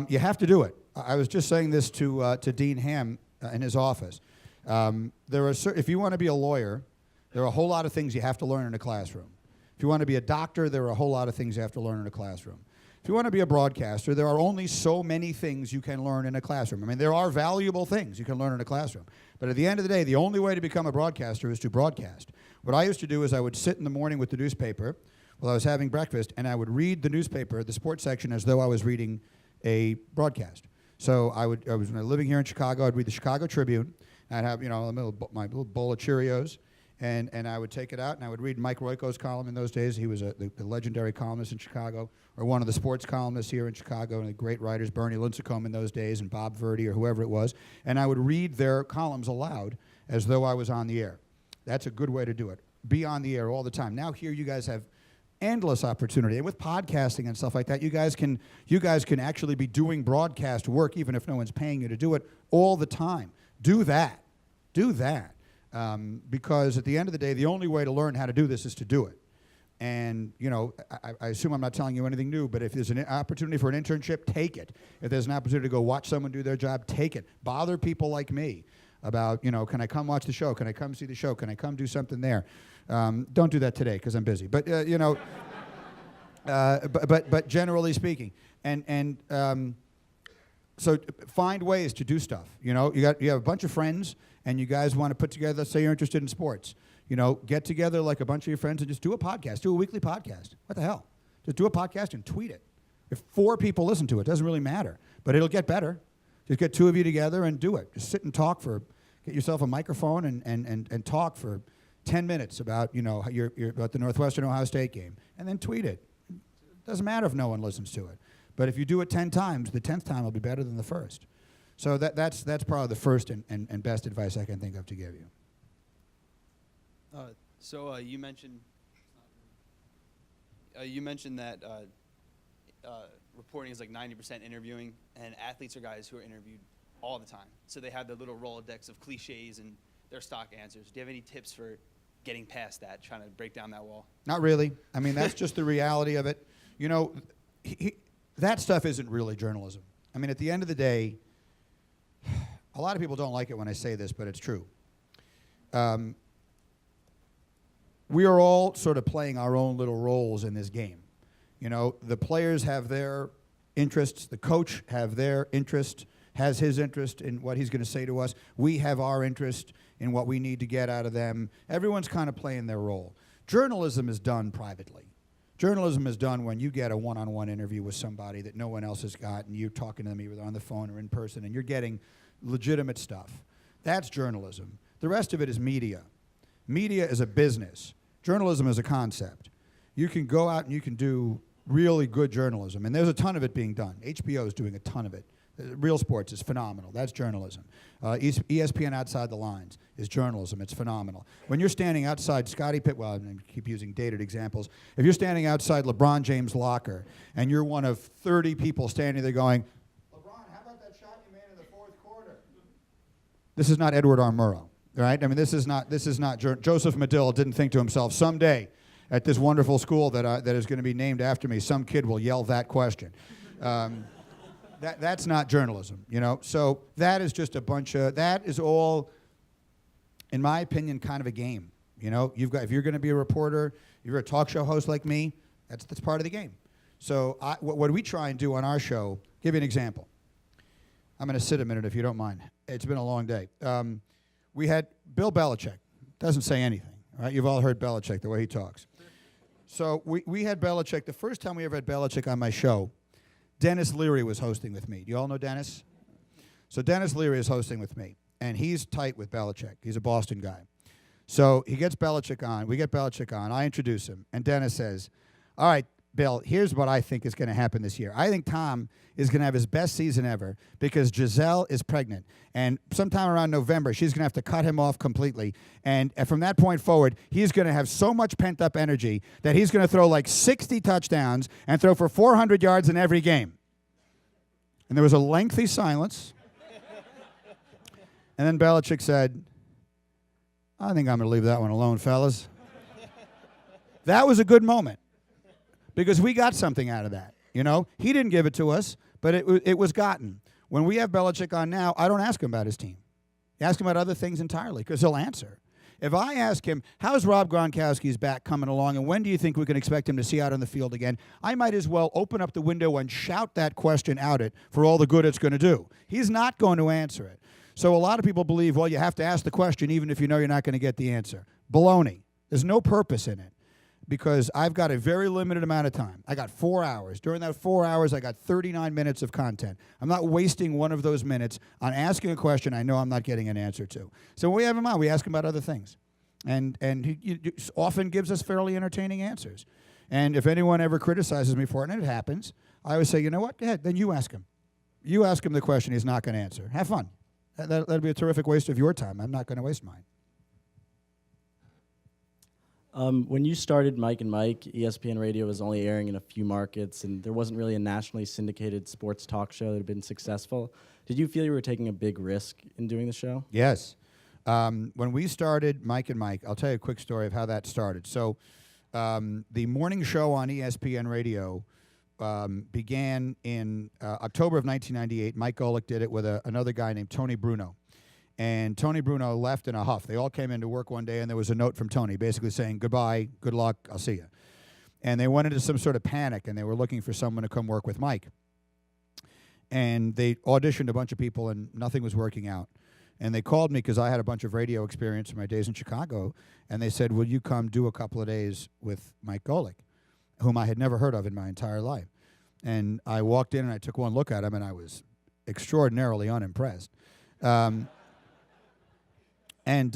You have to do it. I was just saying this to Dean Ham in his office. If you want to be a lawyer, there are a whole lot of things you have to learn in a classroom. If you want to be a doctor, there are a whole lot of things you have to learn in a classroom. If you want to be a broadcaster, there are only so many things you can learn in a classroom. I mean, there are valuable things you can learn in a classroom. But at the end of the day, the only way to become a broadcaster is to broadcast. What I used to do is I would sit in the morning with the newspaper while I was having breakfast, and I would read the newspaper, the sports section, as though I was reading a broadcast. So I was living here in Chicago. I'd read the Chicago Tribune. I'd have, my little bowl of Cheerios, and I would take it out, and I would read Mike Royko's column in those days. He was the legendary columnist in Chicago, or one of the sports columnists here in Chicago, and the great writers, Bernie Lincecum in those days, and Bob Verdi, or whoever it was. And I would read their columns aloud as though I was on the air. That's a good way to do it. Be on the air all the time. Now here you guys have endless opportunity. And with podcasting and stuff like that, you guys can actually be doing broadcast work, even if no one's paying you to do it, all the time. Do that. Because at the end of the day, the only way to learn how to do this is to do it. And, I assume I'm not telling you anything new, but if there's an opportunity for an internship, take it. If there's an opportunity to go watch someone do their job, take it. Bother people like me about, can I come watch the show? Can I come see the show? Can I come do something there? Don't do that today because I'm busy. But, but generally speaking. So find ways to do stuff. You have a bunch of friends, and you guys want to put together, let's say you're interested in sports. Get together like a bunch of your friends and just do a podcast. Do a weekly podcast. What the hell? Just do a podcast and tweet it. If 4 people listen to it, doesn't really matter. But it'll get better. Just get 2 of you together and do it. Just sit and talk get yourself a microphone and talk for 10 minutes about, about the Northwestern Ohio State game. And then tweet it. Doesn't matter if no one listens to it. But if you do it 10 times, the 10th time will be better than the first. So that's probably the first and best advice I can think of to give you. You mentioned that reporting is like 90% interviewing, and athletes are guys who are interviewed all the time. So they have their little Rolodex of cliches and their stock answers. Do you have any tips for getting past that, trying to break down that wall? Not really. I mean, that's just the reality of it. That stuff isn't really journalism. I mean, at the end of the day, a lot of people don't like it when I say this, but it's true. We are all sort of playing our own little roles in this game. The players have their interests. The coach has his interest in what he's going to say to us. We have our interest in what we need to get out of them. Everyone's kind of playing their role. Journalism is done privately. Journalism is done when you get a one-on-one interview with somebody that no one else has got, and you're talking to them either on the phone or in person, and you're getting legitimate stuff. That's journalism. The rest of it is media. Media is a business. Journalism is a concept. You can go out and you can do really good journalism, and there's a ton of it being done. HBO is doing a ton of it. Real Sports is phenomenal. That's journalism. ESPN Outside the Lines is journalism. It's phenomenal. When you're standing outside Scottie Pitt, well, I keep using dated examples. If you're standing outside LeBron James' locker and you're one of 30 people standing there going, LeBron, how about that shot you made in the 4th quarter? This is not Edward R. Murrow, right? I mean, this is not Joseph Medill didn't think to himself, someday at this wonderful school that is going to be named after me, some kid will yell that question. That's not journalism, So that is just that is all, in my opinion, kind of a game. If you're going to be a reporter, if you're a talk show host like me, that's part of the game. So what we try and do on our show, give you an example. I'm going to sit a minute if you don't mind. It's been a long day. We had Bill Belichick. Doesn't say anything, right? You've all heard Belichick, the way he talks. So we had Belichick. The first time we ever had Belichick on my show, Dennis Leary was hosting with me. Do you all know Dennis? So Dennis Leary is hosting with me, and he's tight with Belichick. He's a Boston guy. So he gets Belichick on. We get Belichick on. I introduce him, and Dennis says, all right, Bill, here's what I think is going to happen this year. I think Tom is going to have his best season ever because Giselle is pregnant. And sometime around November, she's going to have to cut him off completely. And from that point forward, he's going to have so much pent-up energy that he's going to throw like 60 touchdowns and throw for 400 yards in every game. And there was a lengthy silence. And then Belichick said, I think I'm going to leave that one alone, fellas. That was a good moment because we got something out of that. You know, he didn't give it to us, but it was gotten. When we have Belichick on now, I don't ask him about his team. I ask him about other things entirely because he'll answer. If I ask him, how's Rob Gronkowski's back coming along and when do you think we can expect him to see out on the field again, I might as well open up the window and shout that question out it for all the good it's going to do. He's not going to answer it. So a lot of people believe, well, you have to ask the question even if you know you're not going to get the answer. Baloney. There's no purpose in it because I've got a very limited amount of time. I got 4 hours. During that 4 hours, I got 39 minutes of content. I'm not wasting one of those minutes on asking a question I know I'm not getting an answer to. So when we have him on, we ask him about other things. And he often gives us fairly entertaining answers. And if anyone ever criticizes me for it, and it happens, I always say, you know what? Go ahead, then you ask him. You ask him the question he's not going to answer. Have fun. That'd be a terrific waste of your time. I'm not going to waste mine. When you started Mike and Mike, ESPN Radio was only airing in a few markets, and there wasn't really a nationally syndicated sports talk show that had been successful. Did you feel you were taking a big risk in doing the show? Yes. When we started Mike and Mike, I'll tell you a quick story of how that started. So the morning show on ESPN Radio began in October of 1998. Mike Golick did it with another guy named Tony Bruno. And Tony Bruno left in a huff. They all came into work one day, and there was a note from Tony basically saying, goodbye, good luck, I'll see you. And they went into some sort of panic, and they were looking for someone to come work with Mike. And they auditioned a bunch of people, and nothing was working out. And they called me because I had a bunch of radio experience in my days in Chicago, and they said, will you come do a couple of days with Mike Golick, whom I had never heard of in my entire life. And I walked in, and I took one look at him, and I was extraordinarily unimpressed. And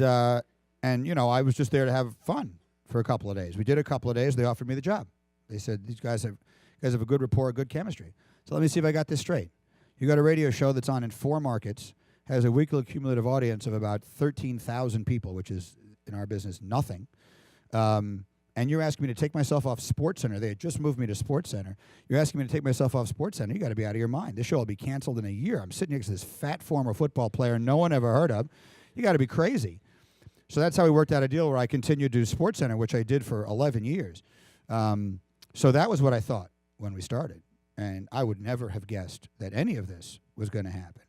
you know, I was just there to have fun for a couple of days. We did a couple of days. They offered me the job. They said, these guys have a good rapport, good chemistry. So let me see if I got this straight. You got a radio show that's on in 4 markets, has a weekly cumulative audience of about 13,000 people, which is, in our business, nothing. And you're asking me to take myself off SportsCenter. They had just moved me to SportsCenter. You're asking me to take myself off SportsCenter. You got to be out of your mind. This show will be canceled in a year. I'm sitting next to this fat former football player no one ever heard of. You got to be crazy. So that's how we worked out a deal where I continued to do SportsCenter, which I did for 11 years. So that was what I thought when we started. And I would never have guessed that any of this was going to happen.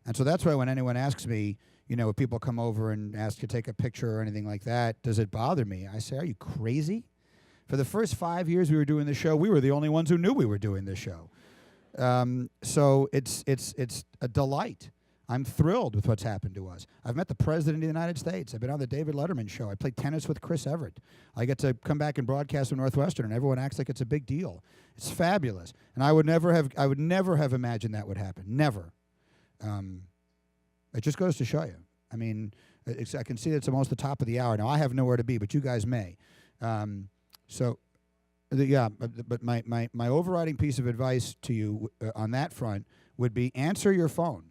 And so that's why when anyone asks me, you know, if people come over and ask to take a picture or anything like that, does it bother me? I say, are you crazy? For the first 5 years we were doing the show, we were the only ones who knew we were doing this show. So it's a delight. I'm thrilled with what's happened to us. I've met the President of the United States. I've been on the David Letterman show. I played tennis with Chris Everett. I get to come back and broadcast with Northwestern, and everyone acts like it's a big deal. It's fabulous. And I would never have imagined that would happen. Never. It just goes to show you. I mean, I can see it's almost the top of the hour. Now, I have nowhere to be, but you guys may. But my overriding piece of advice to you on that front would be answer your phone.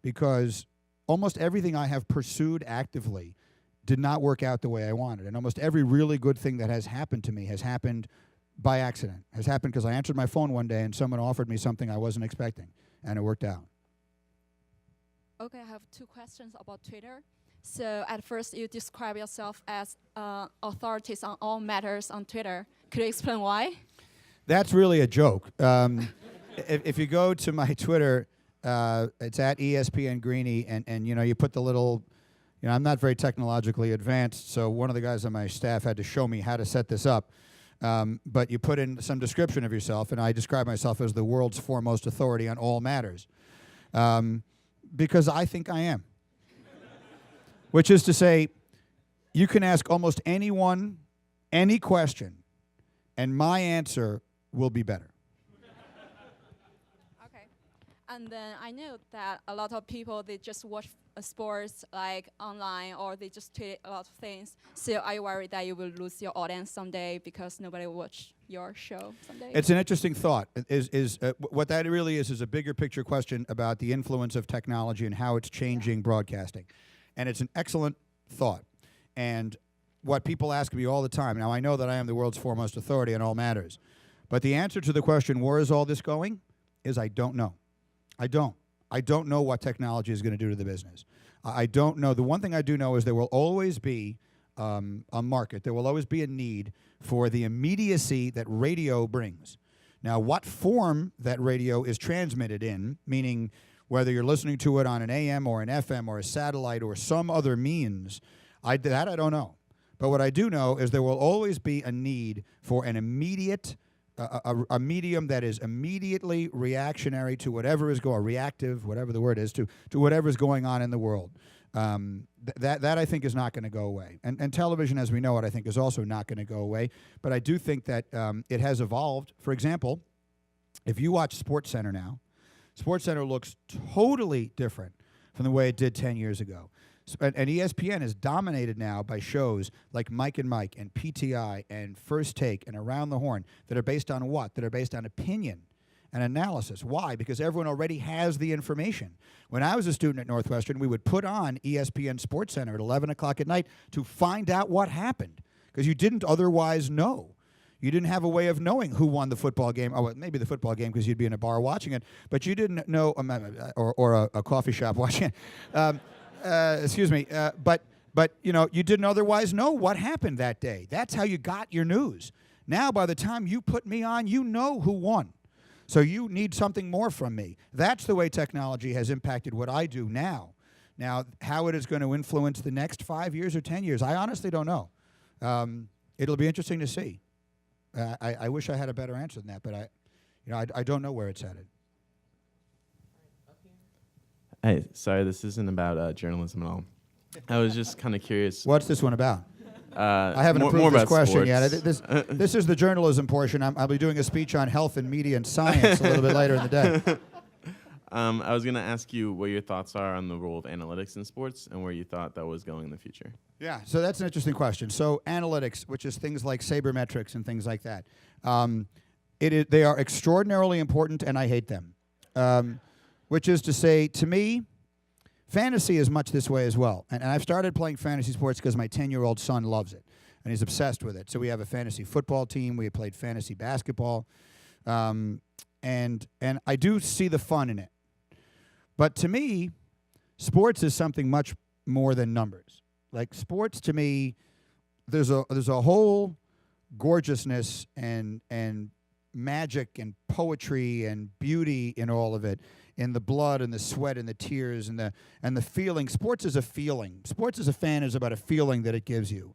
Because almost everything I have pursued actively did not work out the way I wanted. And almost every really good thing that has happened to me has happened by accident. Has happened because I answered my phone one day and someone offered me something I wasn't expecting. And it worked out. Okay, I have 2 questions about Twitter. So at first you describe yourself as authorities on all matters on Twitter. Could you explain why? That's really a joke. If you go to my Twitter... it's at ESPN Greeny, and you know, you put the little, you know, I'm not very technologically advanced, so one of the guys on my staff had to show me how to set this up. But you put in some description of yourself, and I describe myself as the world's foremost authority on all matters. Because I think I am. Which is to say, you can ask almost anyone any question, and my answer will be better. And then I know that a lot of people, they just watch sports like online, or they just tweet a lot of things. So are you worried that you will lose your audience someday because nobody will watch your show someday? It's an interesting thought. What that really is a bigger picture question about the influence of technology and how it's changing broadcasting. And it's an excellent thought. And what people ask me all the time, now I know that I am the world's foremost authority on all matters, but the answer to the question, where is all this going, is I don't know. I don't know what technology is going to do to the business. I don't know. The one thing I do know is there will always be a market. There will always be a need for the immediacy that radio brings. Now, what form that radio is transmitted in, meaning whether you're listening to it on an AM or an FM or a satellite or some other means, I don't know. But what I do know is there will always be a need for an immediate a medium that is immediately reactionary to whatever is going, reactive, whatever the word is, to whatever is going on in the world. That I think is not going to go away. And television, as we know it, I think is also not going to go away. But I do think that it has evolved. For example, if you watch SportsCenter now, SportsCenter looks totally different from the way it did 10 years ago. And ESPN is dominated now by shows like Mike and Mike and PTI and First Take and Around the Horn that are based on what? That are based on opinion and analysis. Why? Because everyone already has the information. When I was a student at Northwestern, we would put on ESPN SportsCenter at 11 o'clock at night to find out what happened, because you didn't otherwise know. You didn't have a way of knowing who won the football game. Oh, well, maybe the football game because you'd be in a bar watching it, but you didn't know, or a coffee shop watching it. Excuse me, but you know, you didn't otherwise know what happened that day. That's how you got your news. Now, by the time you put me on, you know who won. So you need something more from me. That's the way technology has impacted what I do now. Now, how it is going to influence the next 5 years or 10 years, I honestly don't know. It'll be interesting to see. I wish I had a better answer than that, but I don't know where it's headed. Hey, sorry, this isn't about journalism at all. I was just kind of curious. What's this one about? I haven't approved this question yet. This is the journalism portion. I'll be doing a speech on health and media and science a little bit later in the day. I was going to ask you what your thoughts are on the role of analytics in sports and where you thought that was going in the future. Yeah, so that's an interesting question. So analytics, which is things like sabermetrics and things like that, they are extraordinarily important, and I hate them. Which is to say, to me, fantasy is much this way as well. And I've started playing fantasy sports because my 10-year-old son loves it, and he's obsessed with it. So we have a fantasy football team. We played fantasy basketball. And I do see the fun in it. But to me, sports is something much more than numbers. Like sports, to me, there's a whole gorgeousness and magic and poetry and beauty in all of it, in the blood and the sweat and the tears and the feeling. Sports is a feeling. Sports as a fan is about a feeling that it gives you.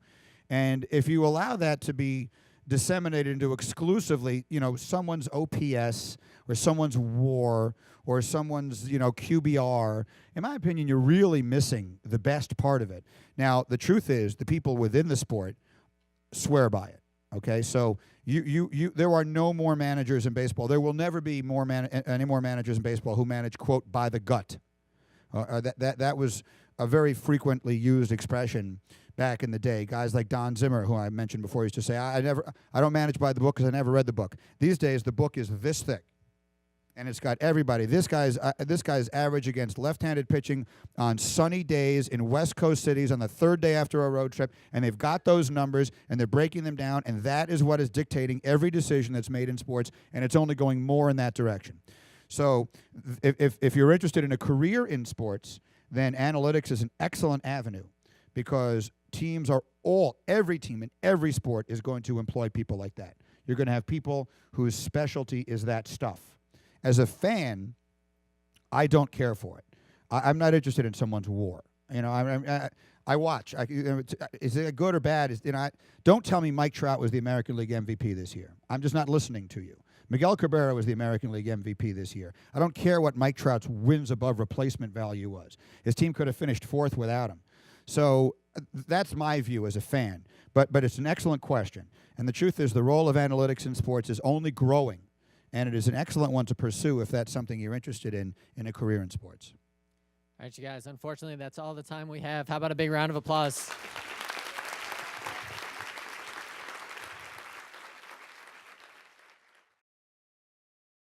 And if you allow that to be disseminated into exclusively, someone's OPS or someone's WAR or someone's, QBR, in my opinion, you're really missing the best part of it. Now, the truth is, the people within the sport swear by it. Okay, so there are no more managers in baseball. There will never be any more managers in baseball who manage, quote, by the gut. That was a very frequently used expression back in the day. Guys like Don Zimmer, who I mentioned before, used to say, I don't manage by the book because I never read the book. These days, the book is this thick, and it's got everybody. This guy's average against left-handed pitching on sunny days in West Coast cities on the third day after a road trip, and they've got those numbers, and they're breaking them down, and that is what is dictating every decision that's made in sports, and it's only going more in that direction. So if you're interested in a career in sports, then analytics is an excellent avenue, because every team in every sport is going to employ people like that. You're going to have people whose specialty is that stuff. As a fan, I don't care for it. I'm not interested in someone's WAR. I watch. Is it good or bad? Don't tell me Mike Trout was the American League MVP this year. I'm just not listening to you. Miguel Cabrera was the American League MVP this year. I don't care what Mike Trout's wins above replacement value was. His team could have finished fourth without him. So that's my view as a fan. But it's an excellent question. And the truth is, the role of analytics in sports is only growing and it is an excellent one to pursue if that's something you're interested in a career in sports. All right, you guys, unfortunately, that's all the time we have. How about a big round of applause?